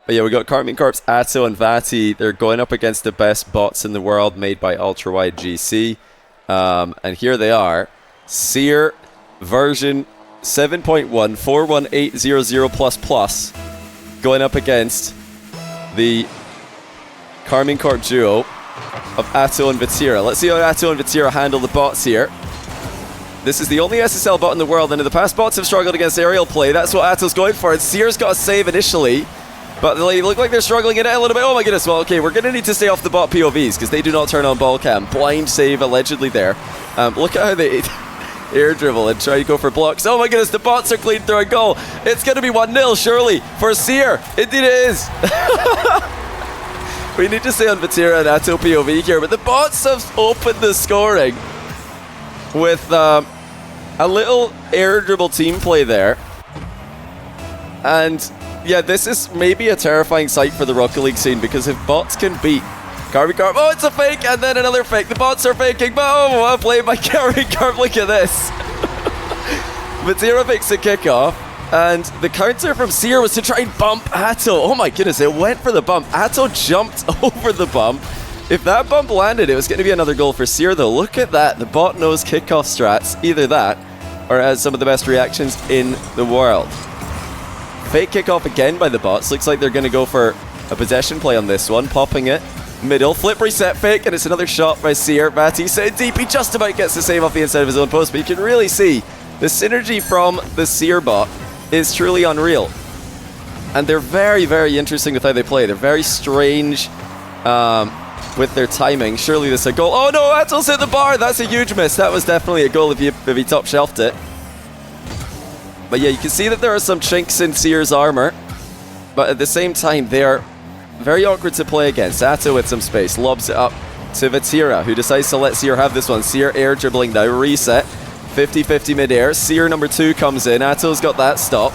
But yeah, we got Karmine Corp's Atow and Vati. They're going up against the best bots in the world made by Ultrawide GC. And here they are. Seer version 7.1 41800++, going up against the Karmine Corp duo of Atow and Vatira. Let's see how Atow and Vatira handle the bots here. This is the only SSL bot in the world, and in the past, bots have struggled against aerial play. That's what Atow's going for, and Seer's got a save initially. But they look like they're struggling in it a little bit. Oh my goodness, well, okay, we're going to need to stay off the bot POVs because they do not turn on ball cam. Blind save allegedly there. Look at how they air dribble and try to go for blocks. Oh my goodness, the bots are clean through a goal. It's going to be 1-0 surely for Seer. Indeed it is. We need to stay on Vatira and Atow POV here, but the bots have opened the scoring with a little air dribble team play there. And yeah, this is maybe a terrifying sight for the Rocket League scene, because if bots can beat Karmine Corp, oh, it's a fake, and then another fake. The bots are faking, but oh, well played by Karmine Corp. Look at this. Vatira makes a kickoff, and the counter from Seer was to try and bump Atow. Oh my goodness, it went for the bump. Atow jumped over the bump. If that bump landed, it was going to be another goal for Seer, though. Look at that. The bot knows kickoff strats. Either that, or has some of the best reactions in the world. Fake kickoff again by the bots. Looks like they're going to go for a possession play on this one. Popping it. Middle. Flip reset fake. And it's another shot by Seer. Vati set deep. He just about gets the save off the inside of his own post. But you can really see the synergy from the Seer bot is truly unreal. And they're very, very interesting with how they play. They're very strange with their timing. Surely this is a goal. Oh no, Atow's hit the bar. That's a huge miss. That was definitely a goal if he top shelved it. But yeah, you can see that there are some chinks in Seer's armor, but at the same time, they are very awkward to play against. Atow with some space, lobs it up to Vatira, who decides to let Seer have this one. Seer air dribbling now, reset, 50-50 mid-air. Seer number 2 comes in. Atow's got that stop.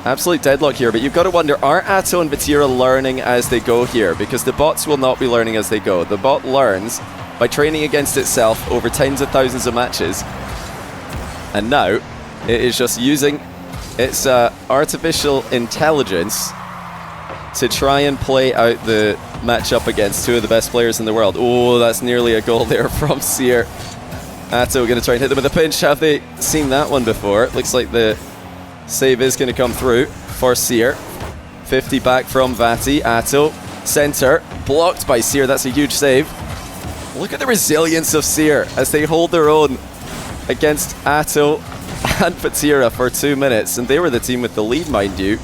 Absolute deadlock here, but you've got to wonder, are Atow and Vatira learning as they go here? Because the bots will not be learning as they go. The bot learns by training against itself over tens of thousands of matches, and now it is just using its artificial intelligence to try and play out the matchup against two of the best players in the world. Oh, that's nearly a goal there from Seer. Atow going to try and hit them with a pinch. Have they seen that one before? It looks like the save is going to come through for Seer. 50 back from Vati. Atow, center, blocked by Seer. That's a huge save. Look at the resilience of Seer as they hold their own against Atow and Vatira for 2 minutes, and they were the team with the lead, mind you.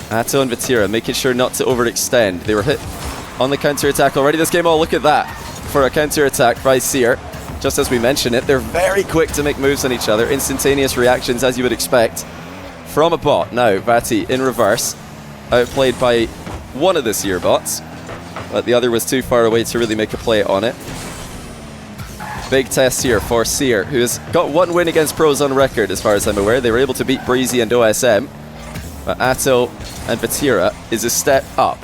Atow and Vatira making sure not to overextend. They were hit on the counter-attack already this game. Oh, look at that for a counter-attack by Seer. Just as we mentioned it, they're very quick to make moves on each other. Instantaneous reactions, as you would expect from a bot. Now, Vati in reverse, outplayed by one of the Seer bots, but the other was too far away to really make a play on it. Big test here for Seer, who has got one win against pros on record, as far as I'm aware. They were able to beat Breezy and OSM, but Atow and Vatira is a step up.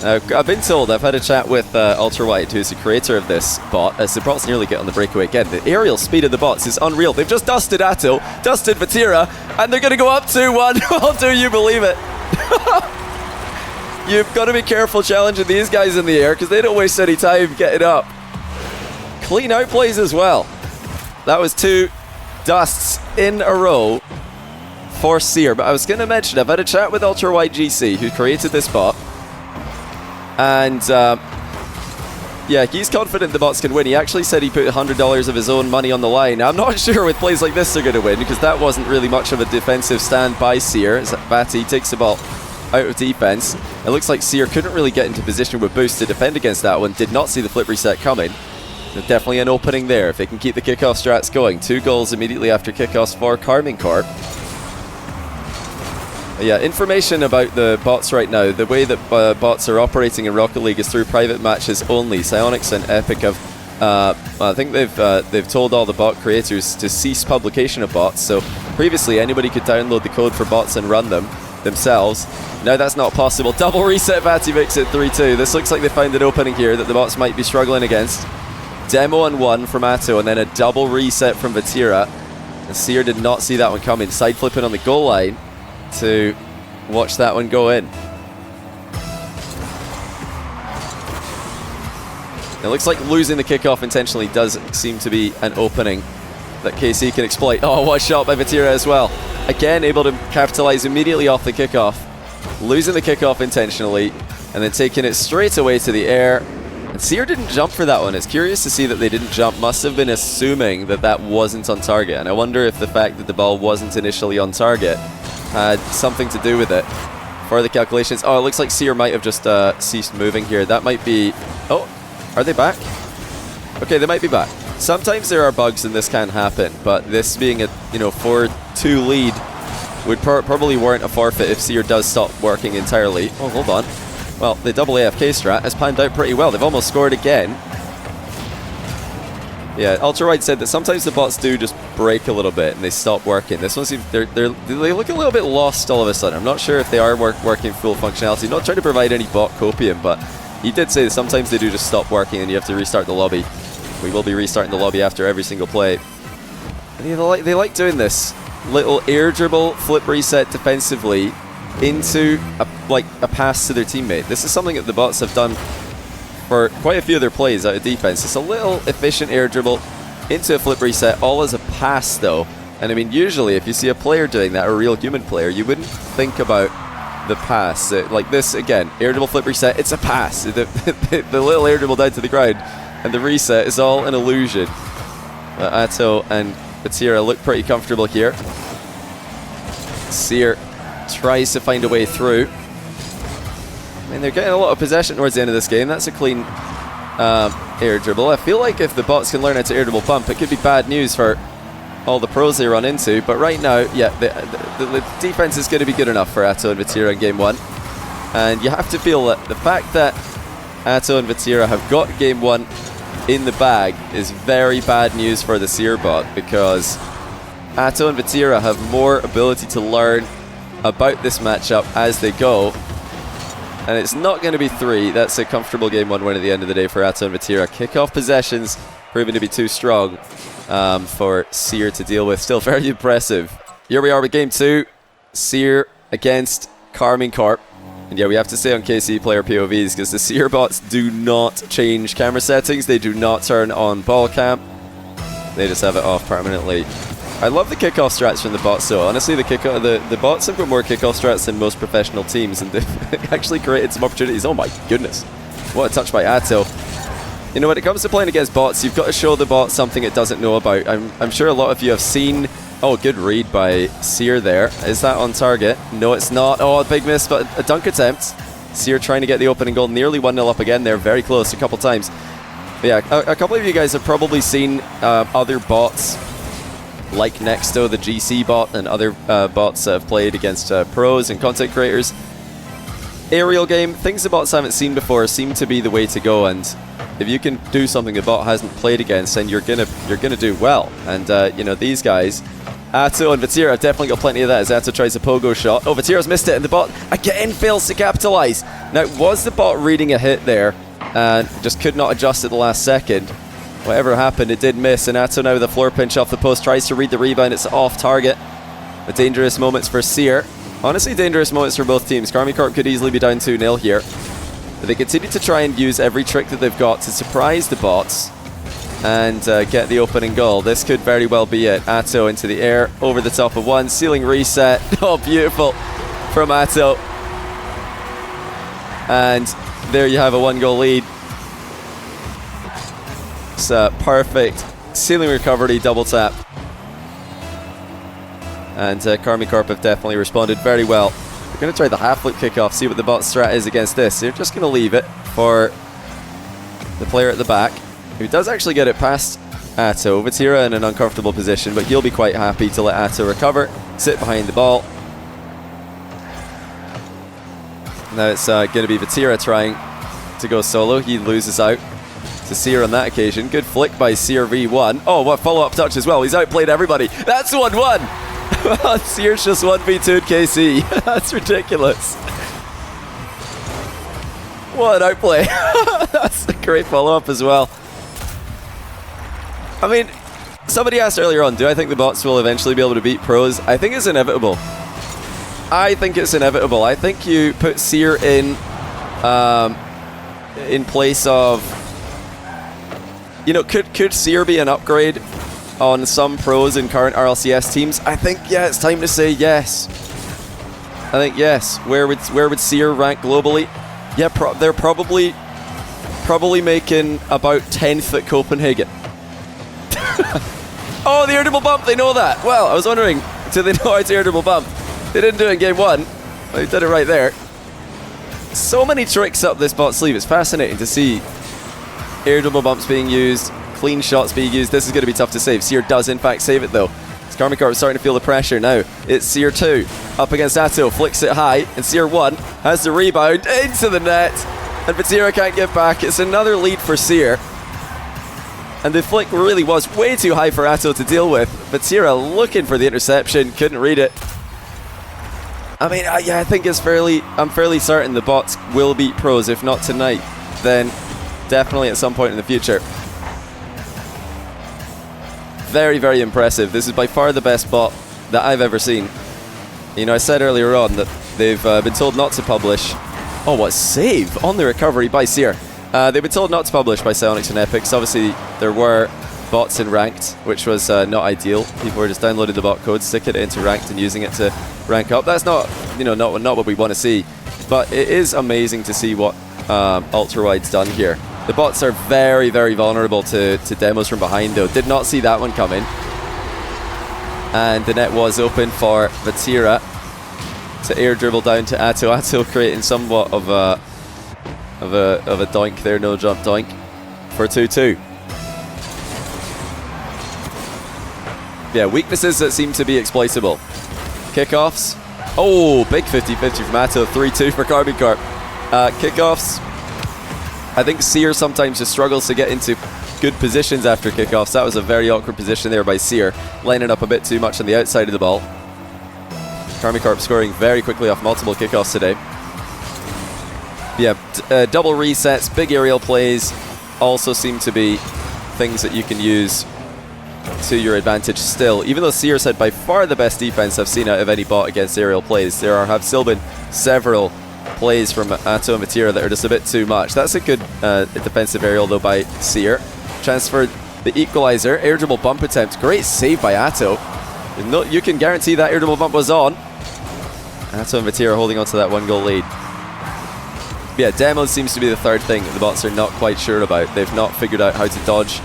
I've been told, I've had a chat with Ultrawide, who's the creator of this bot, as the bots nearly get on the breakaway again. The aerial speed of the bots is unreal. They've just dusted Atow, dusted Vatira, and they're going to go up 2-1. Oh, do you believe it? You've got to be careful challenging these guys in the air, because they don't waste any time getting up. Clean outplays as well. That was 2 dusts in a row for Seer. But I was going to mention, I've had a chat with Ultrawide GC, who created this bot. And yeah, he's confident the bots can win. He actually said he put $100 of his own money on the line. I'm not sure with plays like this they're going to win, because that wasn't really much of a defensive stand by Seer. As Vati takes the ball out of defense. It looks like Seer couldn't really get into position with boost to defend against that one. Did not see the flip reset coming. There's definitely an opening there if they can keep the kickoff strats going. 2 goals immediately after kickoffs for Karmine Corp. Yeah, information about the bots right now. The way that bots are operating in Rocket League is through private matches only. Psyonix and Epic have, I think they've told all the bot creators to cease publication of bots. So previously anybody could download the code for bots and run them themselves. Now that's not possible. Double reset, Vati makes it 3-2. This looks like they found an opening here that the bots might be struggling against. Demo on 1 from Atow, and then a double reset from Vatira. And Seer did not see that one coming. Side flipping on the goal line to watch that one go in. It looks like losing the kickoff intentionally does seem to be an opening that KC can exploit. Oh, what a shot by Vatira as well. Again, able to capitalize immediately off the kickoff. Losing the kickoff intentionally, and then taking it straight away to the air. And Seer didn't jump for that one. It's curious to see that they didn't jump. Must have been assuming that that wasn't on target. And I wonder if the fact that the ball wasn't initially on target had something to do with it. For the calculations. Oh, it looks like Seer might have just ceased moving here. That might be... Oh, are they back? Okay, they might be back. Sometimes there are bugs and this can happen, but this being a 4-2 lead would probably warrant a forfeit if Seer does stop working entirely. Oh, hold on. Well, the double AFK strat has panned out pretty well. They've almost scored again. Yeah, Ultrawide said that sometimes the bots do just break a little bit and they stop working. This one seems they look a little bit lost all of a sudden. I'm not sure if they are working full functionality. Not trying to provide any bot copium, but he did say that sometimes they do just stop working and you have to restart the lobby. We will be restarting the lobby after every single play. And they like doing this little air dribble flip reset defensively into a pass to their teammate. This is something that the bots have done for quite a few of their plays out of defense. It's a little efficient air dribble into a flip reset, all as a pass though. And I mean, usually if you see a player doing that, a real human player, you wouldn't think about the pass. Like this, again, air dribble flip reset, it's a pass. The little air dribble down to the ground and the reset is all an illusion. Atow and Vatira look pretty comfortable here. Seer tries to find a way through. I mean, they're getting a lot of possession towards the end of this game. That's a clean air dribble. I feel like if the bots can learn how to air dribble pump, it could be bad news for all the pros they run into. But right now, yeah, the defense is going to be good enough for Atow and Vatira in game one. And you have to feel that the fact that Atow and Vatira have got game one in the bag is very bad news for the Seer bot, because Atow and Vatira have more ability to learn about this matchup as they go. And it's not going to be 3. That's a comfortable game 1 win at the end of the day for Atow and Vatira. Kickoff possessions proving to be too strong for Seer to deal with. Still very impressive. Here we are with game 2. Seer against Karmine Corp. And yeah, we have to stay on KC player POVs because the Seer bots do not change camera settings. They do not turn on ball cam. They just have it off permanently. I love the kickoff strats from the bots though. Honestly, the bots have got more kickoff strats than most professional teams, and they've actually created some opportunities. Oh my goodness. What a touch by Atow. You know, when it comes to playing against bots, you've got to show the bot something it doesn't know about. I'm sure a lot of you have seen... Oh, good read by Seer there. Is that on target? No, it's not. Oh, a big miss, but a dunk attempt. Seer trying to get the opening goal. Nearly 1-0 up again there. Very close a couple times. But yeah, a couple of you guys have probably seen other bots like Nexto, the GC bot, and other bots that have played against pros and content creators. Aerial game, things the bots haven't seen before seem to be the way to go, and if you can do something the bot hasn't played against, then you're gonna do well. And you know, these guys, Atow and Vatira, have definitely got plenty of that as Atow tries a pogo shot. Oh, Vatira's missed it, and the bot again fails to capitalize. Now, was the bot reading a hit there and just could not adjust at the last second? Whatever happened, it did miss, and Atow now with a floor pinch off the post, tries to read the rebound, it's off target. The dangerous moments for Seer. Honestly, dangerous moments for both teams. Karmine Corp could easily be down 2-0 here. But they continue to try and use every trick that they've got to surprise the bots and get the opening goal. This could very well be it. Atow into the air, over the top of one, ceiling reset. Oh, beautiful from Atow. And there you have a 1-goal lead. It's a perfect ceiling recovery, double tap. And Karmine Corp have definitely responded very well. We're going to try the half-flip kickoff, see what the bot strat is against this. They're just going to leave it for the player at the back, who does actually get it past Atow. Vatira in an uncomfortable position, but he'll be quite happy to let Atow recover, sit behind the ball. Now it's going to be Vatira trying to go solo. He loses out to Seer on that occasion. Good flick by Seer V1. Oh, what follow-up touch as well. He's outplayed everybody. That's 1-1. Seer's just 1v2'd KC. That's ridiculous. What an outplay. That's a great follow-up as well. I mean, somebody asked earlier on, do I think the bots will eventually be able to beat pros? I think it's inevitable. I think it's inevitable. I think you put Seer in place of, you know, could Seer be an upgrade on some pros in current RLCS teams? I think, yeah, it's time to say yes. I think yes. Where would Seer rank globally? Yeah, they're probably making about 10th at Copenhagen. Oh, the air double bump, they know that. Well, I was wondering, do they know how to air double bump? They didn't do it in game 1. They did it right there. So many tricks up this bot sleeve. It's fascinating to see air double bumps being used, clean shots being used. This is going to be tough to save. Seer does in fact save it though. Karmine Corp starting to feel the pressure now. It's Seer 2 up against Atow, flicks it high, and Seer 1 has the rebound into the net, and Vatira can't get back. It's another lead for Seer. And the flick really was way too high for Atow to deal with. Vatira looking for the interception, couldn't read it. I mean, yeah, I think I'm fairly certain the bots will beat pros, if not tonight, then definitely at some point in the future. Very, very impressive. This is by far the best bot that I've ever seen. You know, I said earlier on that they've been told not to publish. Oh, what a save on the recovery by Seer. They've been told not to publish by Psyonix and Epics. Obviously, there were bots in Ranked, which was not ideal. People were just downloading the bot code, sticking it into Ranked and using it to rank up. That's not, you know, not what we want to see. But it is amazing to see what Ultrawide's done here. The bots are very, very vulnerable to demos from behind though. Did not see that one coming. And the net was open for Vatira to air dribble down to Atow. Atow creating somewhat of a doink there, no jump doink for 2-2. Yeah, weaknesses that seem to be exploitable. Kickoffs. Oh, big 50-50 from Atow, 3-2 for Karmine Corp. Kickoffs. I think Seer sometimes just struggles to get into good positions after kickoffs. That was a very awkward position there by Seer, lining up a bit too much on the outside of the ball. Karmine Corp scoring very quickly off multiple kickoffs today. Yeah, double resets, big aerial plays also seem to be things that you can use to your advantage still. Even though Seer's had by far the best defense I've seen out of any bot against aerial plays, there have still been several plays from Atow and Vatira that are just a bit too much. That's a good defensive aerial though by Seer. Chance for the equalizer, air dribble bump attempt. Great save by Atow. No, you can guarantee that air dribble bump was on. Atow and Vatira holding on to that 1-goal lead. Yeah, demos seems to be the third thing that the bots are not quite sure about. They've not figured out how to dodge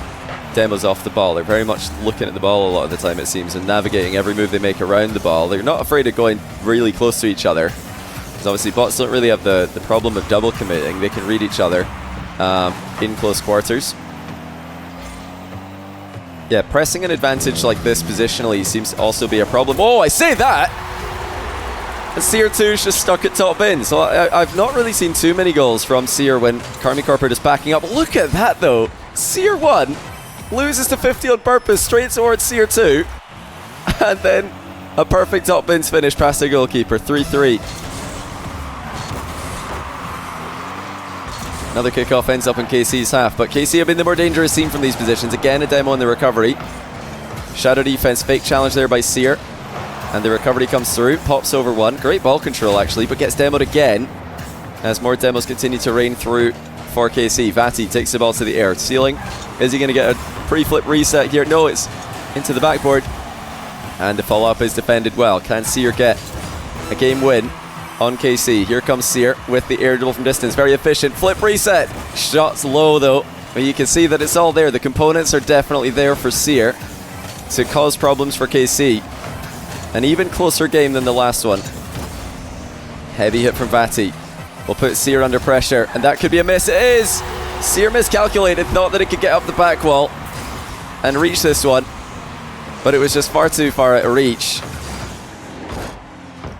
demos off the ball. They're very much looking at the ball a lot of the time, it seems, and navigating every move they make around the ball. They're not afraid of going really close to each other. Because obviously bots don't really have the problem of double committing. They can read each other in close quarters. Yeah, pressing an advantage like this positionally seems to also be a problem. Oh, I say that! And Seer 2's just stuck at top bin. So I've not really seen too many goals from Seer when Karmine Corp are just backing up. Look at that though! Seer 1 loses to 50 on purpose straight towards Seer 2. And then a perfect top bins finish past the goalkeeper. 3-3. Another kickoff ends up in KC's half, but KC have been the more dangerous team from these positions. Again, a demo in the recovery. Shadow defense, fake challenge there by Seer. And the recovery comes through, pops over one. Great ball control actually, but gets demoed again as more demos continue to rain through for KC. Vati takes the ball to the air. Ceiling, is he going to get a pre-flip reset here? No, it's into the backboard. And the follow-up is defended well. Can Seer get a game win on KC? Here comes Seer with the air dribble from distance. Very efficient. Flip reset. Shots low though. But you can see that it's all there. The components are definitely there for Seer to cause problems for KC. An even closer game than the last one. Heavy hit from Vati. Will put Seer under pressure. And that could be a miss. It is! Seer miscalculated. Thought that it could get up the back wall and reach this one. But it was just far too far out of reach.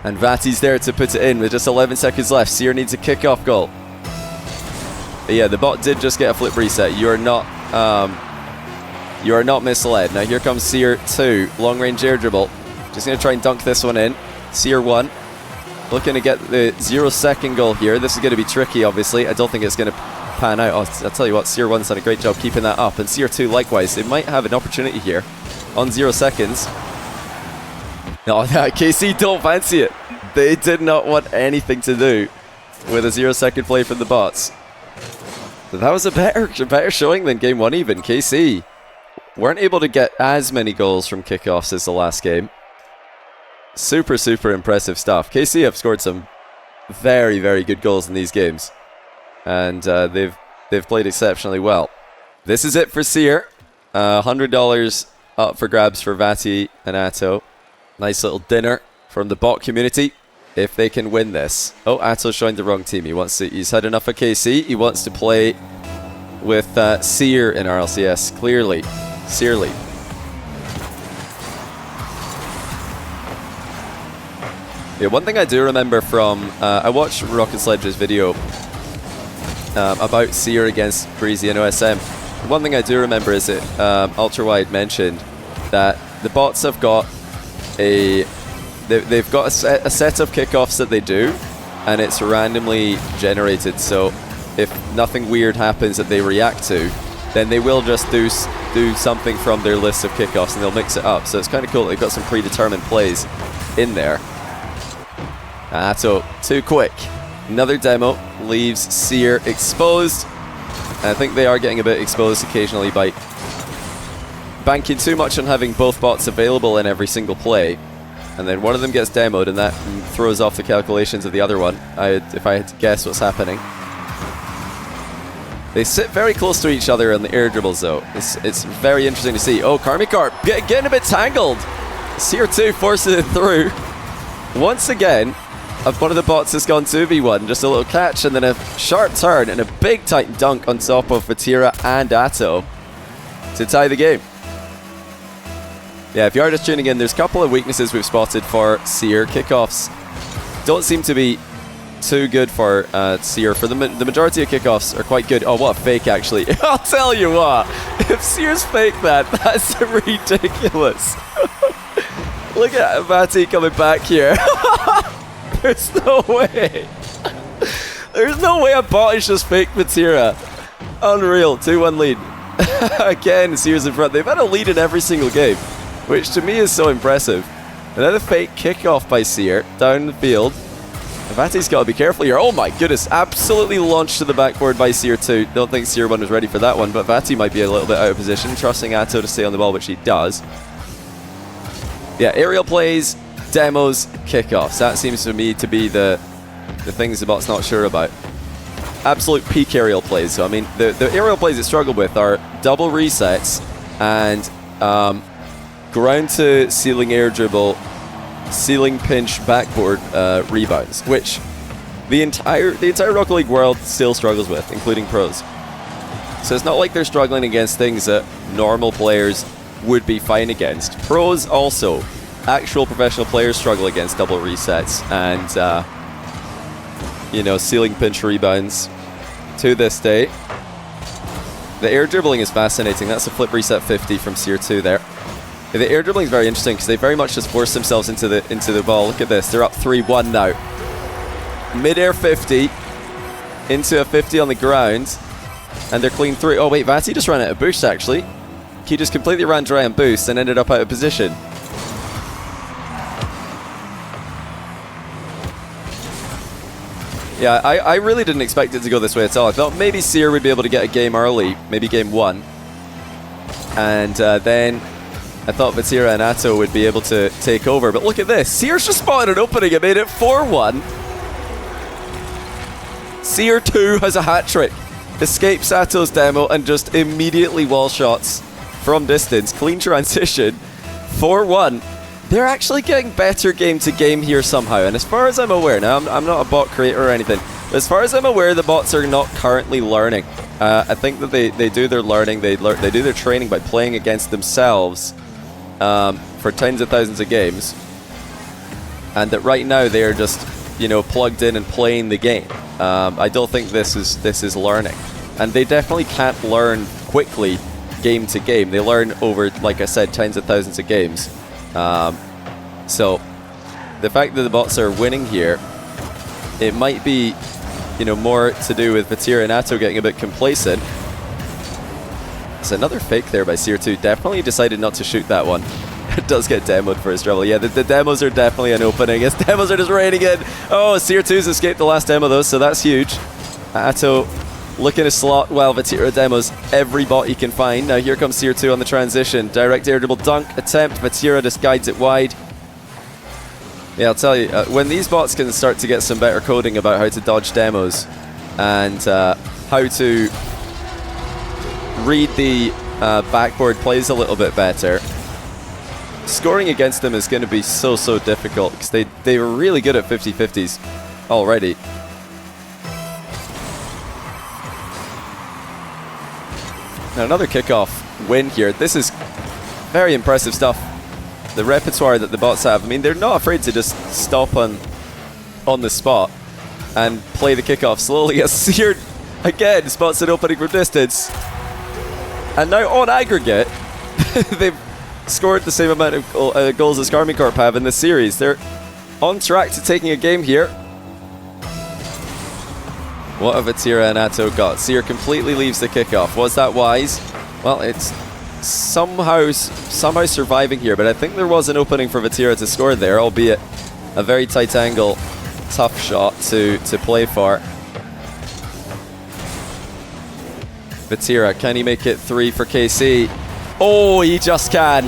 And Vati's there to put it in with just 11 seconds left. Seer needs a kickoff goal. But yeah, the bot did just get a flip reset. You are not misled. Now here comes Seer 2. Long range air dribble. Just going to try and dunk this one in. Seer 1. Looking to get the 0-second goal here. This is going to be tricky, obviously. I don't think it's going to pan out. I'll tell you what, Seer 1's done a great job keeping that up. And Seer 2 likewise. They might have an opportunity here on 0 seconds. No, KC don't fancy it. They did not want anything to do with a 0-second play from the bots. But that was a better showing than game 1 even. KC weren't able to get as many goals from kickoffs as the last game. Super, super impressive stuff. KC have scored some very, very good goals in these games. And they've played exceptionally well. This is it for Seer. $100 up for grabs for Vati and Atow. Nice little dinner from the bot community if they can win this. Oh, Atow's joined the wrong team. He's had enough of KC. He wants to play with Seer in RLCS. Clearly. Seerly. Yeah, one thing I do remember from... I watched Rocket Sledge's video about Seer against Breezy and OSM. One thing I do remember is that Ultrawide mentioned that the bots have got they've got a set of kickoffs that they do, and it's randomly generated. So if nothing weird happens that they react to, then they will just do something from their list of kickoffs and they'll mix it up. So it's kind of cool. They've got some predetermined plays in there. So too quick. Another demo leaves Seer exposed. I think they are getting a bit exposed occasionally by banking too much on having both bots available in every single play. And then one of them gets demoed and that throws off the calculations of the other one, if I had to guess what's happening. They sit very close to each other on the air dribbles though. It's very interesting to see. Oh, Karmine getting a bit tangled. Seer 2 forces it through. Once again, one of the bots has gone 2v1. Just a little catch and then a sharp turn and a big tight dunk on top of Vatira and Atow to tie the game. Yeah, if you are just tuning in, there's a couple of weaknesses we've spotted for Seer. Kickoffs don't seem to be too good for Seer. For the majority of kickoffs are quite good. Oh, what a fake, actually. I'll tell you what. If Seer's fake that's ridiculous. Look at Vati coming back here. There's no way. There's no way a bot is just fake Vatira. Unreal. 2-1 lead. Again, Seer's in front. They've had a lead in every single game, which to me is so impressive. Another fake kickoff by Seer down the field. Vati's got to be careful here. Oh my goodness, absolutely launched to the backboard by Seer 2. Don't think Seer 1 was ready for that one, but Vati might be a little bit out of position, trusting Atow to stay on the ball, which he does. Yeah, aerial plays, demos, kickoffs. That seems to me to be the things the bot's not sure about. Absolute peak aerial plays. So I mean, the aerial plays it struggled with are double resets and ground to ceiling air dribble, ceiling pinch backboard rebounds, which the entire Rocket League world still struggles with, including pros. So it's not like they're struggling against things that normal players would be fine against. Pros also, actual professional players struggle against double resets and ceiling pinch rebounds to this day. The air dribbling is fascinating. That's a flip reset 50 from Seer 2 there. The air dribbling is very interesting because they very much just force themselves into the ball. Look at this. They're up 3-1 now. Mid-air 50 into a 50 on the ground, and they're clean through. Oh wait, Vati just ran out of boost actually. He just completely ran dry on boost and ended up out of position. Yeah, I really didn't expect it to go this way at all. I thought maybe Seer would be able to get a game early, maybe game 1. And then I thought Vatira and Atow would be able to take over. But look at this. Seer's just spotted an opening and made it 4-1. Seer 2 has a hat trick. Escapes Atow's demo and just immediately wall shots from distance. Clean transition. 4-1. They're actually getting better game to game here somehow, and as far as I'm aware, now I'm not a bot creator or anything, but as far as I'm aware, the bots are not currently learning. I think that they do their learning, they do their training by playing against themselves for tens of thousands of games, and that right now they are just plugged in and playing the game. I don't think this is learning, and they definitely can't learn quickly game to game. They learn over, like I said, tens of thousands of games. So the fact that the bots are winning here, it might be more to do with Vatira and Atow getting a bit complacent. It's another fake there by Seer 2. Definitely decided not to shoot that one. Vatira does get demoed for his trouble. Yeah, the demos are definitely an opening. His demos are just raining in. Oh, Seer 2's escaped the last demo though, so that's huge. Atow looking to slot while Vatira demos every bot he can find. Now here comes Seer 2 on the transition. Direct air dribble dunk attempt. Vatira just guides it wide. Yeah, I'll tell you, when these bots can start to get some better coding about how to dodge demos and how to read the backboard plays a little bit better, scoring against them is going to be so difficult because they were really good at 50-50s already. Now another kickoff win here. This is very impressive stuff. The repertoire that the bots have, I mean, they're not afraid to just stop on the spot and play the kickoff slowly. As Seer again spots an opening from distance. And now on aggregate, they've scored the same amount of goals as Karmine Corp have in this series. They're on track to taking a game here. What have Vatira and Atow got? Seer completely leaves the kickoff. Was that wise? Well, it's somehow surviving here, but I think there was an opening for Vatira to score there, albeit a very tight angle, tough shot to play for. Vatira, can he make it 3 for KC? Oh, he just can.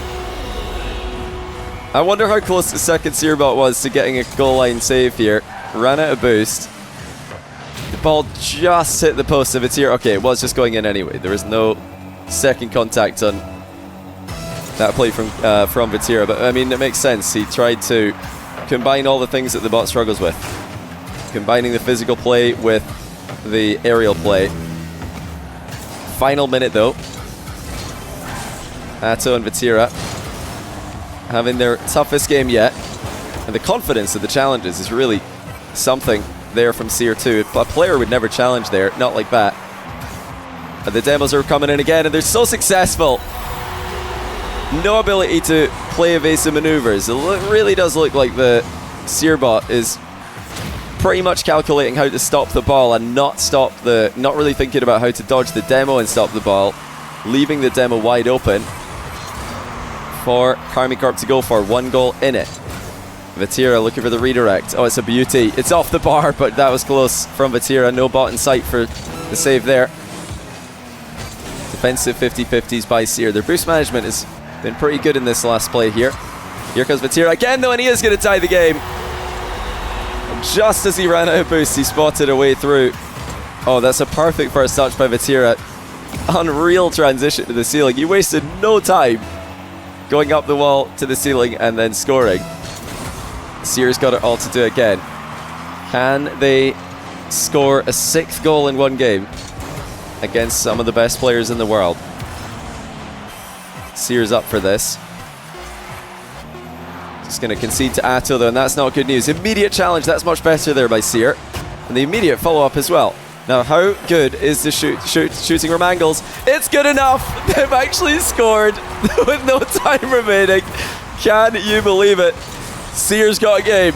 I wonder how close the second Seer bot was to getting a goal line save here. Ran out of boost. The ball just hit the post of Vatira. Okay, it was just going in anyway. There was no second contact on that play from Vatira, but I mean, it makes sense. He tried to combine all the things that the bot struggles with. Combining the physical play with the aerial play. Final minute though. Atow and Vatira having their toughest game yet. And the confidence of the challenges is really something there from Seer 2. A player would never challenge there, not like that. And the demos are coming in again, and they're so successful. No ability to play evasive maneuvers. It really does look like the Seer bot is pretty much calculating how to stop the ball and not really thinking about how to dodge the demo and stop the ball, leaving the demo wide open for Karmine Corp to go for. 1 goal in it. Vatira looking for the redirect. Oh, it's a beauty. It's off the bar, but that was close from Vatira. No bot in sight for the save there. Defensive 50-50s by Seer. Their boost management has been pretty good in this last play here. Here comes Vatira again, though, and he is going to tie the game. Just as he ran out of boost, he spotted a way through. Oh, that's a perfect first touch by Vatira. Unreal transition to the ceiling. He wasted no time going up the wall to the ceiling and then scoring. Seer's got it all to do again. Can they score a 6th goal in one game against some of the best players in the world? Seer's up for this. Just going to concede to Atow though, and that's not good news. Immediate challenge, that's much better there by Seer. And the immediate follow-up as well. Now, how good is the shooting from angles? It's good enough! They've actually scored with no time remaining. Can you believe it? Seer's got a game.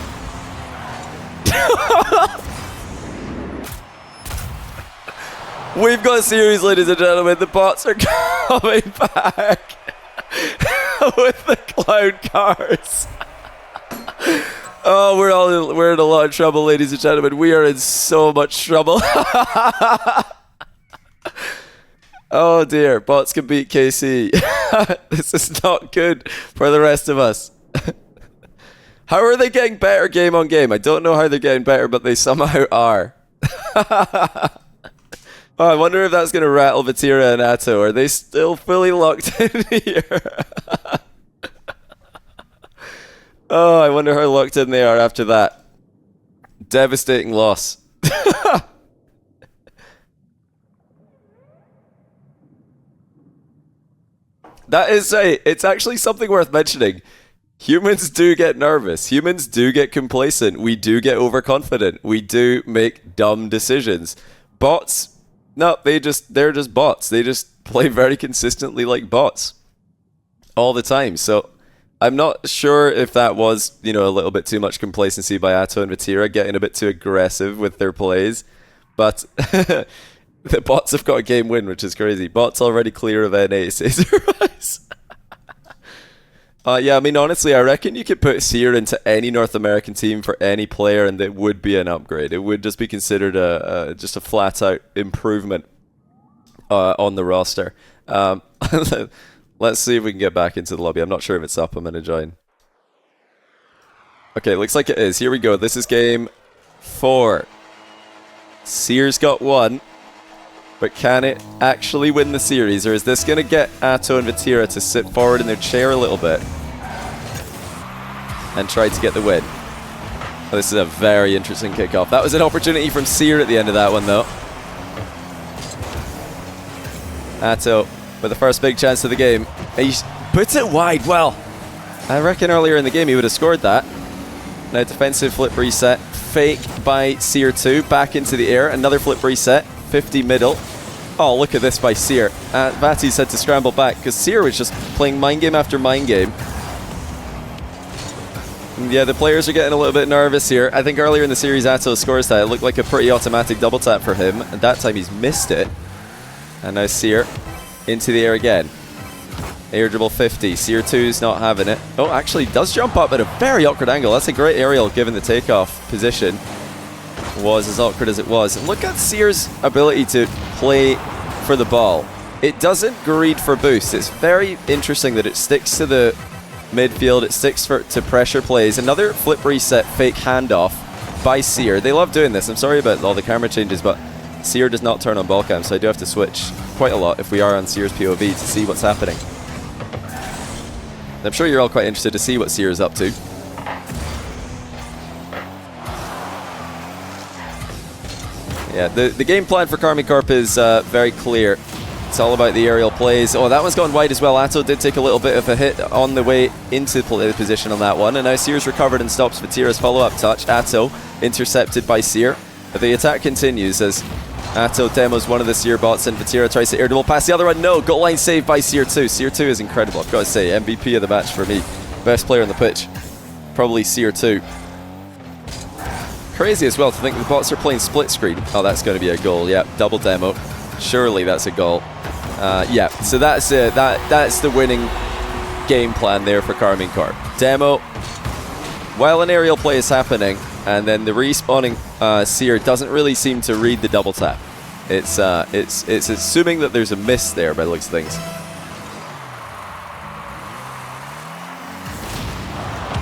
We've got a series, ladies and gentlemen. The bots are coming back with the clown cars. Oh, we're in a lot of trouble, ladies and gentlemen. We are in so much trouble. Oh dear, bots can beat KC. This is not good for the rest of us. How are they getting better game on game? I don't know how they're getting better, but they somehow are. Oh, I wonder if that's going to rattle Vatira and Atow. Are they still fully locked in here? Oh, I wonder how locked in they are after that. Devastating loss. That is it's actually something worth mentioning. Humans do get nervous. Humans do get complacent. We do get overconfident. We do make dumb decisions. Bots, no, they're just bots. They just play very consistently like bots all the time. So I'm not sure if that was, a little bit too much complacency by Atow and Vatira, getting a bit too aggressive with their plays. But the bots have got a game win, which is crazy. Bots already clear of NA, says Rise. Yeah, I mean, honestly, I reckon you could put Seer into any North American team for any player, and it would be an upgrade. It would just be considered just a flat-out improvement on the roster. Let's see if we can get back into the lobby. I'm not sure if it's up. I'm going to join. Okay, looks like it is. Here we go. This is game 4. Seer's got 1. But can it actually win the series, or is this going to get Atow and Vatira to sit forward in their chair a little bit and try to get the win? Oh, this is a very interesting kickoff. That was an opportunity from Seer at the end of that one, though. Atow with the first big chance of the game. He puts it wide. Well, I reckon earlier in the game he would have scored that. Now defensive flip reset. Fake by Seer 2. Back into the air. Another flip reset. 50 middle. Oh, look at this by Seer. Vati's had to scramble back because Seer was just playing mind game after mind game. And yeah, the players are getting a little bit nervous here. I think earlier in the series, Atow scores that. It looked like a pretty automatic double tap for him. And that time he's missed it. And now Seer into the air again. Air dribble 50. Seer 2's not having it. Oh, actually does jump up at a very awkward angle. That's a great aerial given the takeoff position was as awkward as it was. And look at Seer's ability to play for the ball. It doesn't greed for boost. It's very interesting that it sticks to the midfield. It sticks to pressure plays. Another flip reset fake handoff by Seer. They love doing this. I'm sorry about all the camera changes, but Seer does not turn on ball cam, so I do have to switch quite a lot if we are on Seer's POV to see what's happening. I'm sure you're all quite interested to see what Seer is up to. Yeah, the game plan for Karmine Corp is very clear. It's all about the aerial plays. Oh, that one's gone wide as well. Atow did take a little bit of a hit on the way into the position on that one. And now Seer's recovered and stops Vatira's follow-up touch. Atow intercepted by Seer. But the attack continues as Atow demos one of the Seer bots and Vatira tries to air dribble past the other one. No, goal line save by Seer 2. Seer 2 is incredible, I've got to say. MVP of the match for me. Best player on the pitch. Probably Seer 2. Crazy as well to think the bots are playing split screen. Oh, that's going to be a goal. Yeah, double demo. Surely that's a goal. Yeah, so that's it. That's the winning game plan there for Karmine Corp. Demo while an aerial play is happening, and then the respawning Seer doesn't really seem to read the double tap. It's assuming that there's a miss there by the looks of things.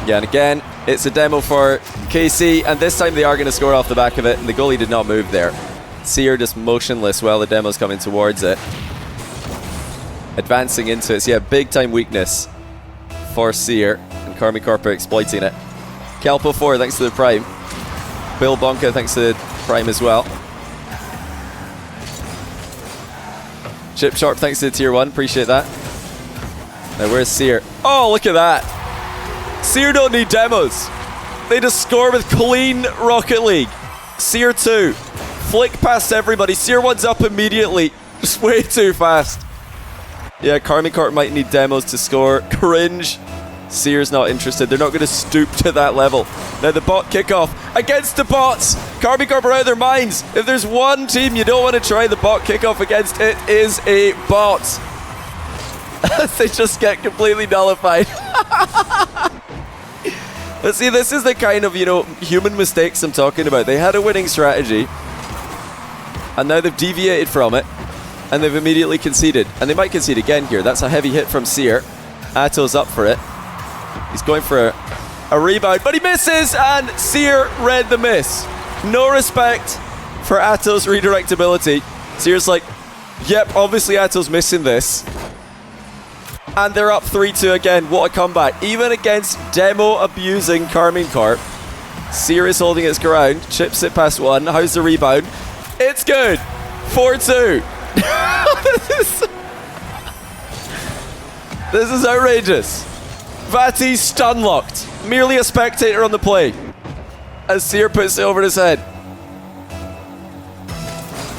Yeah, and again, it's a demo for KC, and this time they are going to score off the back of it, and the goalie did not move there. Seer just motionless while the demo's coming towards it. Advancing into it. So yeah, big time weakness for Seer, and Karmine Corp are exploiting it. Kelpo 4, thanks to the Prime. Bill Bonka, thanks to the Prime as well. Chip Sharp, thanks to the Tier 1, appreciate that. Now where's Seer? Oh, look at that! Seer don't need demos. They just score with clean Rocket League. Seer 2. Flick past everybody. Seer 1's up immediately. Just way too fast. Yeah, Karmine Corp might need demos to score. Cringe. Seer's not interested. They're not going to stoop to that level. Now the bot kickoff against the bots. Karmine Corp are out of their minds. If there's one team you don't want to try the bot kickoff against, it is a bot. They just get completely nullified. But see, this is the kind of, human mistakes I'm talking about. They had a winning strategy, and now they've deviated from it, and they've immediately conceded. And they might concede again here. That's a heavy hit from Seer. Atow's up for it. He's going for a rebound, but he misses, and Seer read the miss. No respect for Atow's redirectability. Seer's like, yep, obviously Atow's missing this. And they're up 3-2 again. What a comeback. Even against demo-abusing Karmine Corp, Seer is holding its ground. Chips it past one. How's the rebound? It's good. 4-2. This is outrageous. Vati stun-locked. Merely a spectator on the play. As Seer puts it over his head.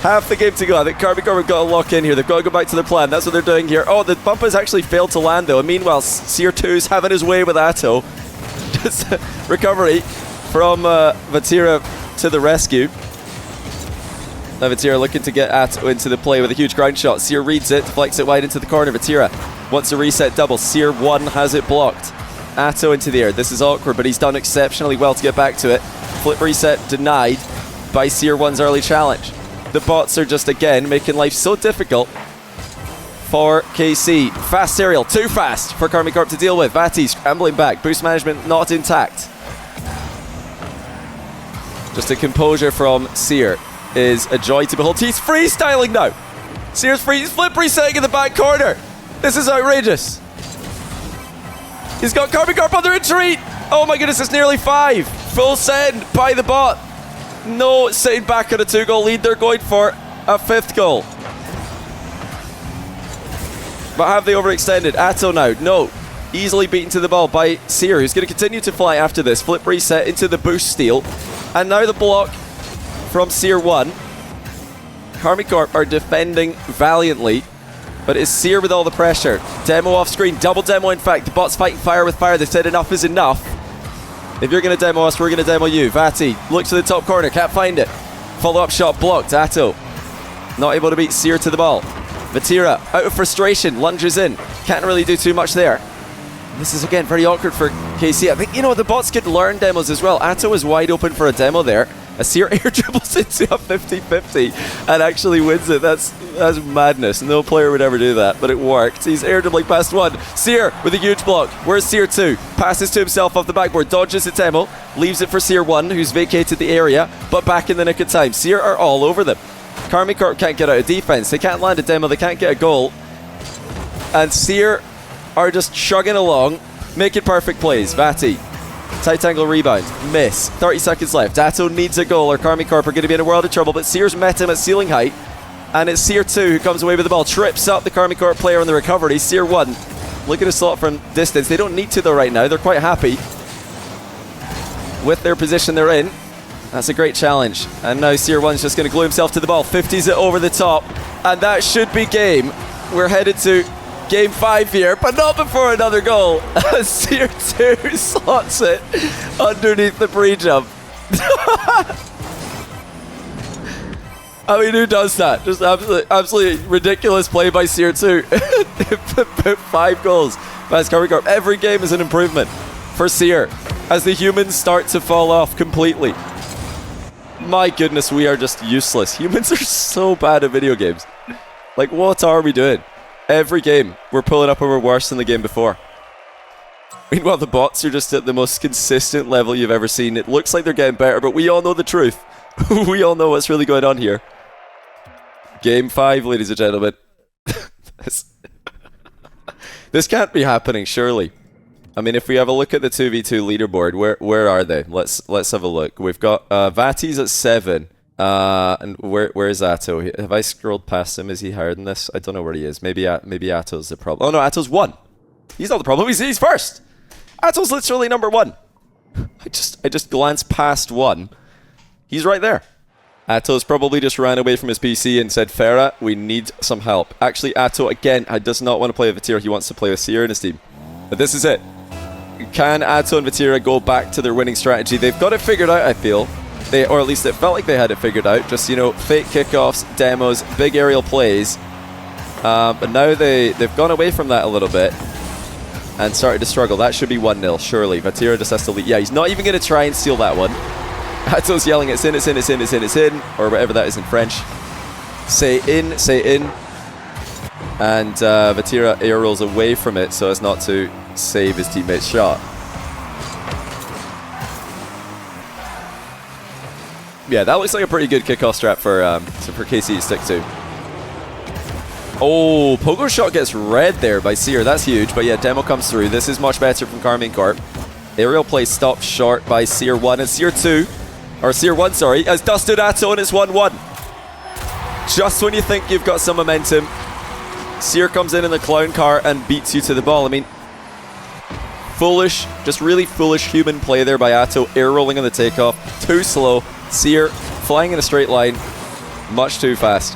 Half the game to go. I think Karmine Corp have got to lock in here. They've got to go back to their plan. That's what they're doing here. Oh, the bump has actually failed to land, though. And meanwhile, Seer 2's having his way with Atow. Just recovery from Vatira to the rescue. Now Vatira looking to get Atow into the play with a huge ground shot. Seer reads it, deflects it wide into the corner. Vatira wants a reset double. Seer 1 has it blocked. Atow into the air. This is awkward, but he's done exceptionally well to get back to it. Flip reset denied by Seer 1's early challenge. The bots are just, again, making life so difficult for KC. Fast aerial, too fast for Karmine Corp to deal with. Vati scrambling back. Boost management not intact. Just a composure from Seer is a joy to behold. He's freestyling now. Seer's free. He's flip resetting in the back corner. This is outrageous. He's got Karmine Corp on the retreat. Oh my goodness, it's nearly 5. Full send by the bot. No, sitting back on a 2-goal lead. They're going for a 5th goal. But have they overextended? Atow now. No. Easily beaten to the ball by Seer, who's going to continue to fly after this. Flip reset into the boost steal. And now the block from Seer 1. Karmine Corp are defending valiantly, but it's Seer with all the pressure. Demo off screen, double demo in fact. The bot's fighting fire with fire. They said enough is enough. If you're going to demo us, we're going to demo you. Vati looks to the top corner, can't find it. Follow-up shot blocked. Atow not able to beat Seer to the ball. Vatira out of frustration, lunges in. Can't really do too much there. This is again very awkward for KC. I think, you know, the bots could learn demos as well. Atow is wide open for a demo there. A Seer air dribbles into a 50-50 and actually wins it. That's madness. No player would ever do that, but it worked. He's air dribbling past 1. Seer with a huge block. Where's Seer 2? Passes to himself off the backboard, dodges the demo, leaves it for Seer 1, who's vacated the area, but back in the nick of time. Seer are all over them. Karmine Corp can't get out of defense. They can't land a demo. They can't get a goal. And Seer are just chugging along, making perfect plays. Vati, tight angle rebound, miss. 30 seconds left. Atow needs a goal or Karmine Corp are going to be in a world of trouble, but Seer's met him at ceiling height, and it's Seer 2 who comes away with the ball, trips up the Karmine Corp player on the recovery. Seer 1 looking to slot from distance. They don't need to though right now. They're quite happy with their position they're in. That's a great challenge. And now Seer 1's just going to glue himself to the ball. 50s it over the top, and that should be game. We're headed to Game 5 here, but not before another goal. Seer 2 slots it underneath the pre-jump. I mean, who does that? Just absolutely ridiculous play by Seer 2. Put 5 goals by Karmine Corp. Every game is an improvement for Seer as the humans start to fall off completely. My goodness, we are just useless. Humans are so bad at video games. Like, what are we doing? Every game, we're pulling up and we're worse than the game before. Meanwhile, the bots are just at the most consistent level you've ever seen. It looks like they're getting better, but we all know the truth. We all know what's really going on here. Game 5, ladies and gentlemen. This can't be happening, surely. I mean, if we have a look at the 2v2 leaderboard, where are they? Let's have a look. We've got Vati's at 7. And where's Atow? Have I scrolled past him? Is he higher than this? I don't know where he is. Maybe Atow's the problem. Oh no, Atow's 1. He's not the problem. He's first. Atow's literally number 1. I just glanced past 1. He's right there. Atow's probably just ran away from his PC and said, Farah, we need some help. Actually, Atow, again, does not want to play with Vatira. He wants to play with Seer in his team. But this is it. Can Atow and Vatira go back to their winning strategy? They've got it figured out, I feel. Or at least it felt like they had it figured out. Just, you know, fake kickoffs, demos, big aerial plays. But now they've gone away from that a little bit and started to struggle. That should be 1-0, surely. Vatira just has to lead. Yeah, he's not even going to try and steal that one. Atow's yelling, it's in, it's in, it's in, it's in, it's in, or whatever that is in French. Say in, say in. And Vatira air rolls away from it so as not to save his teammate's shot. Yeah, that looks like a pretty good kickoff strat for KC to stick to. Oh, pogo shot gets read there by Seer. That's huge. But yeah, demo comes through. This is much better from Karmine Corp. Aerial play stopped short by Seer 1. And Seer 2, or Seer 1, sorry, has dusted Atow and it's 1-1. Just when you think you've got some momentum, Seer comes in the clown car and beats you to the ball. I mean, foolish, just really foolish human play there by Atow. Air rolling on the takeoff. Too slow. Seer flying in a straight line. Much too fast.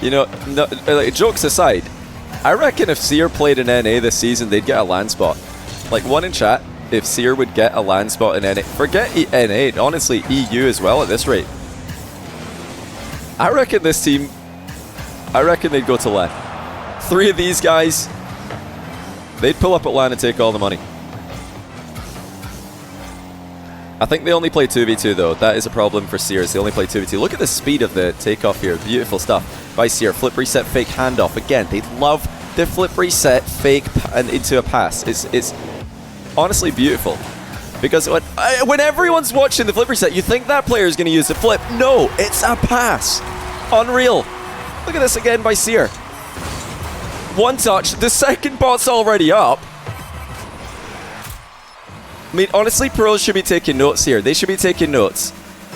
You know, no, like, jokes aside, I reckon if Seer played in NA this season, they'd get a land spot. Like, one in chat, if Seer would get a land spot in NA. Forget NA, honestly, EU as well at this rate. I reckon this team, they'd go to LAN. 3 of these guys, they'd pull up at LAN and take all the money. I think they only play 2v2 though. That is a problem for Seer. They only play 2v2. Look at the speed of the takeoff here. Beautiful stuff by Seer. Flip reset, fake handoff. Again, they love the flip reset, fake and into a pass. It's honestly beautiful. Because when everyone's watching the flip reset, you think that player is going to use the flip. No, it's a pass. Unreal. Look at this again by Seer. One touch. The second bot's already up. I mean, honestly, pros should be taking notes here. They should be taking notes.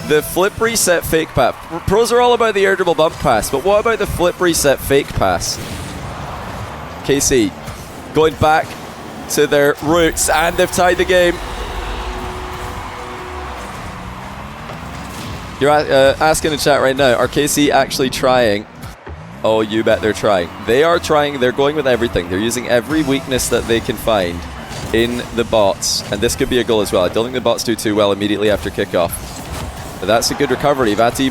The flip reset fake pass. Pros are all about the air dribble bump pass, but what about the flip reset fake pass? KC going back to their roots, and they've tied the game. You're asking in the chat right now, are KC actually trying? Oh, you bet they're trying. They are trying. They're going with everything. They're using every weakness that they can find in the bots, and this could be a goal as well. I don't think the bots do too well immediately after kickoff. But that's a good recovery. Vati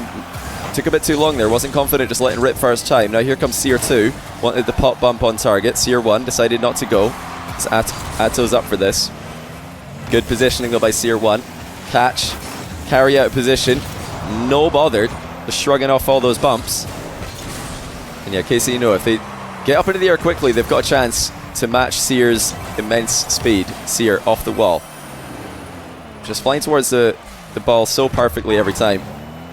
took a bit too long there, wasn't confident just letting rip first time. Now here comes Seer 2, wanted the pop bump on target. Seer 1 decided not to go. Atow's up for this. Good positioning though by Seer 1. Catch, carry out position, no bothered, just shrugging off all those bumps. And yeah, KC, you know, if they get up into the air quickly, they've got a chance to match Seer's immense speed. Seer off the wall. Just flying towards the ball so perfectly every time.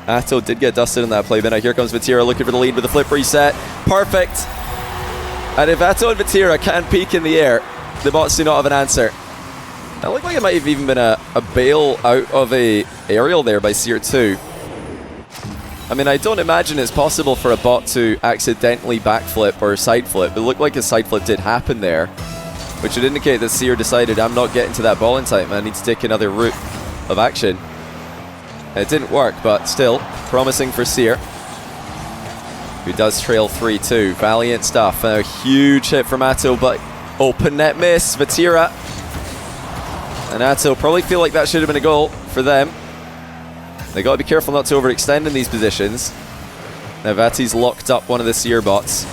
Atow did get dusted in that play, but now here comes Vatira looking for the lead with the flip reset. Perfect! And if Atow and Vatira can't peek in the air, the bots do not have an answer. It looked like it might have even been a bail out of a aerial there by Seer 2. I mean, I don't imagine it's possible for a bot to accidentally backflip or side flip. It looked like a side flip did happen there, which would indicate that Seer decided, I'm not getting to that ball in time, I need to take another route of action. It didn't work, but still, promising for Seer, who does trail 3-2. Valiant stuff. A huge hit from Atow, but open net miss. Vatira and Atow probably feel like that should have been a goal for them. They got to be careful not to overextend in these positions. Now Vati's locked up one of the Seer bots,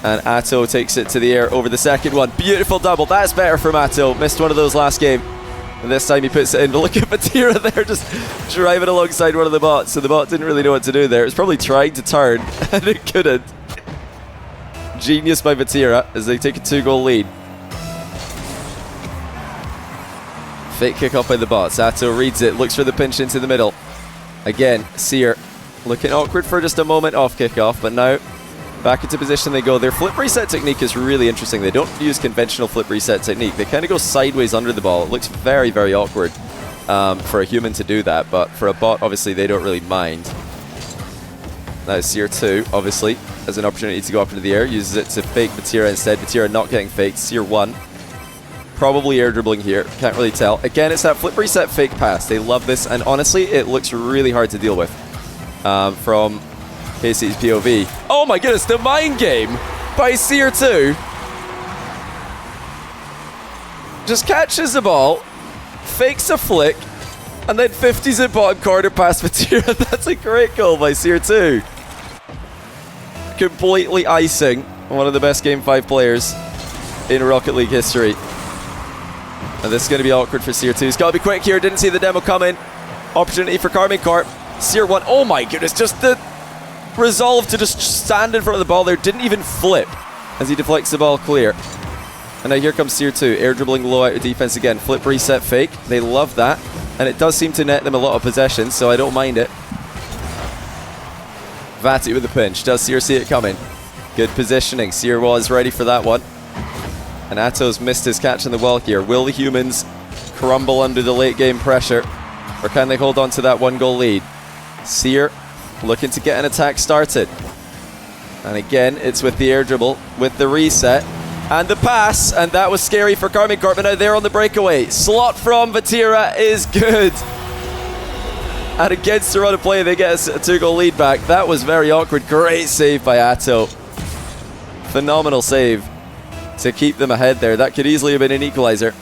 and Atow takes it to the air over the second one. Beautiful double. That's better from Atow. Missed one of those last game, and this time he puts it in. But look at Vatira there, just driving alongside one of the bots. So the bot didn't really know what to do there. It was probably trying to turn, and it couldn't. Genius by Vatira as they take a 2-goal lead. Fake kick off by the bots. Atow reads it, looks for the pinch into the middle. Again, Seer looking awkward for just a moment off kickoff, but now back into position they go. Their flip reset technique is really interesting. They don't use conventional flip reset technique. They kind of go sideways under the ball. It looks very, very awkward for a human to do that, but for a bot, obviously, they don't really mind. Now Seer 2, obviously, has an opportunity to go up into the air, uses it to fake Vatira instead. Vatira not getting faked. Seer 1. Probably air dribbling here, can't really tell. Again, it's that flip reset fake pass. They love this, and honestly, it looks really hard to deal with from KC's POV. Oh my goodness, the mind game by Seer 2. Just catches the ball, fakes a flick, and then 50s it bottom corner past Vatira. That's a great goal by Seer 2. Completely icing one of the best Game 5 players in Rocket League history. And this is going to be awkward for Seer 2. He's got to be quick here. Didn't see the demo coming. Opportunity for Karmine Corp. Seer 1. Oh my goodness. Just the resolve to just stand in front of the ball there. Didn't even flip as he deflects the ball clear. And now here comes Seer 2. Air dribbling low out of defense again. Flip reset fake. They love that. And it does seem to net them a lot of possession, so I don't mind it. Vati with the pinch. Does Seer see it coming? Good positioning. Seer was ready for that one. And Atow's missed his catch in the wall here. Will the humans crumble under the late game pressure, or can they hold on to that 1-goal lead? Seer looking to get an attack started. And again, it's with the air dribble, with the reset, and the pass, and that was scary for Karmine Corp, but now they're on the breakaway. Slot from Vatira is good. And against the run of play, they get a 2-goal lead back. That was very awkward. Great save by Atow. Phenomenal save to keep them ahead there. That could easily have been an equalizer.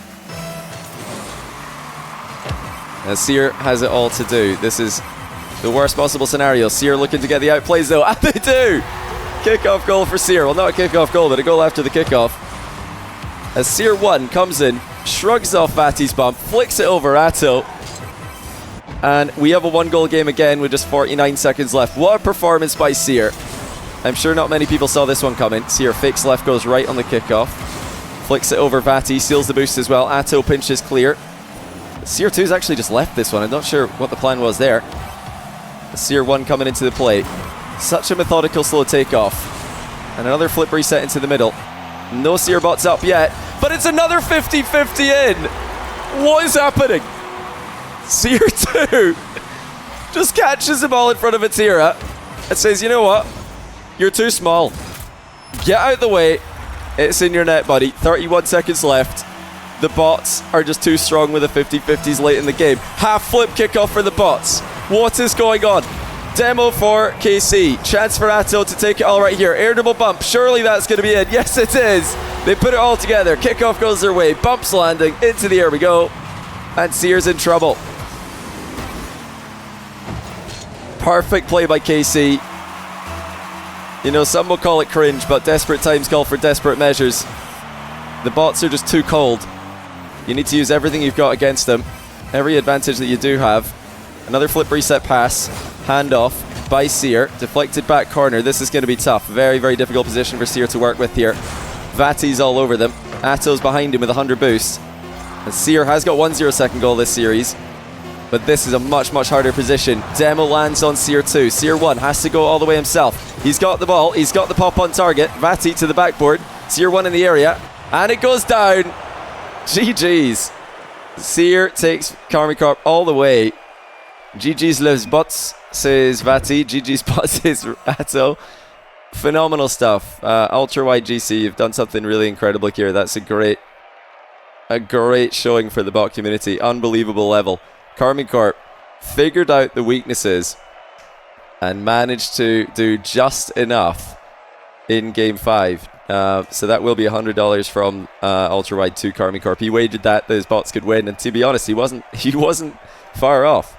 Seer has it all to do. This is the worst possible scenario. Seer looking to get the outplays though, and they do! Kickoff goal for Seer. Well, not a kickoff goal, but a goal after the kickoff. As Seer 1 comes in, shrugs off Vati's bump, flicks it over Atow, and we have a 1-goal game again with just 49 seconds left. What a performance by Seer. I'm sure not many people saw this one coming. Seer fakes left, goes right on the kickoff. Flicks it over Vati, steals the boost as well. Atow pinches clear. Seer 2's actually just left this one. I'm not sure what the plan was there. Seer 1 coming into the play. Such a methodical slow takeoff. And another flip reset into the middle. No Seer bots up yet, but it's another 50-50 in. What is happening? Seer 2 just catches the ball in front of Vatira and says, you know what? You're too small. Get out the way. It's in your net, buddy. 31 seconds left. The bots are just too strong with the 50-50s late in the game. Half flip kickoff for the bots. What is going on? Demo for KC. Chance for Atow to take it all right here. Air double bump. Surely that's going to be it. Yes, it is. They put it all together. Kickoff goes their way. Bumps landing. Into the air we go. And Seer's in trouble. Perfect play by KC. You know, some will call it cringe, but desperate times call for desperate measures. The bots are just too cold. You need to use everything you've got against them. Every advantage that you do have. Another flip reset pass. Handoff by Seer. Deflected back corner. This is going to be tough. Very, very difficult position for Seer to work with here. Vati's all over them. Atow's behind him with 100 boost. And Seer has got 1-0 second goal this series. But this is a much, much harder position. Demo lands on Seer 2. Seer 1 has to go all the way himself. He's got the ball. He's got the pop on target. Vati to the backboard. Seer 1 in the area. And it goes down. GG's. Seer takes Karmine Corp all the way. GG's lives bots, says Vati. GG's bots, says Atow. Phenomenal stuff. Ultra wide GC, you've done something really incredible here. That's a great showing for the bot community. Unbelievable level. Karmine Corp figured out the weaknesses and managed to do just enough in Game 5. So that will be $100 from Ultra Wide to Karmine Corp. He wagered that those bots could win, and to be honest, he wasn't far off.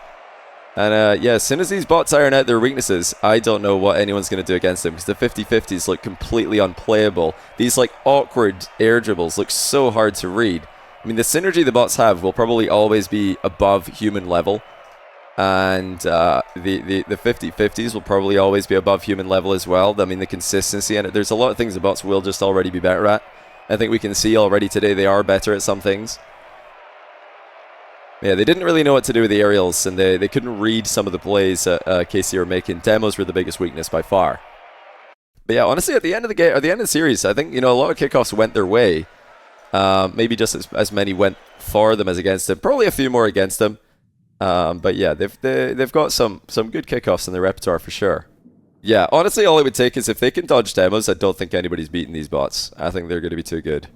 And yeah, as soon as these bots iron out their weaknesses, I don't know what anyone's going to do against them, because the 50-50s look completely unplayable. These like awkward air dribbles look so hard to read. I mean, the synergy the bots have will probably always be above human level, and the 50-50s will probably always be above human level as well. I mean, the consistency, and there's a lot of things the bots will just already be better at. I think we can see already today they are better at some things. Yeah, they didn't really know what to do with the aerials, and they couldn't read some of the plays that KC were making. Demos were the biggest weakness by far. But yeah, honestly, at the end of the game, or the end of the series, I think, you know, a lot of kickoffs went their way. Maybe just as many went for them as against them. Probably a few more against them. But yeah, they've got some good kickoffs in their repertoire for sure. Yeah, honestly, all it would take is if they can dodge demos, I don't think anybody's beating these bots. I think they're going to be too good.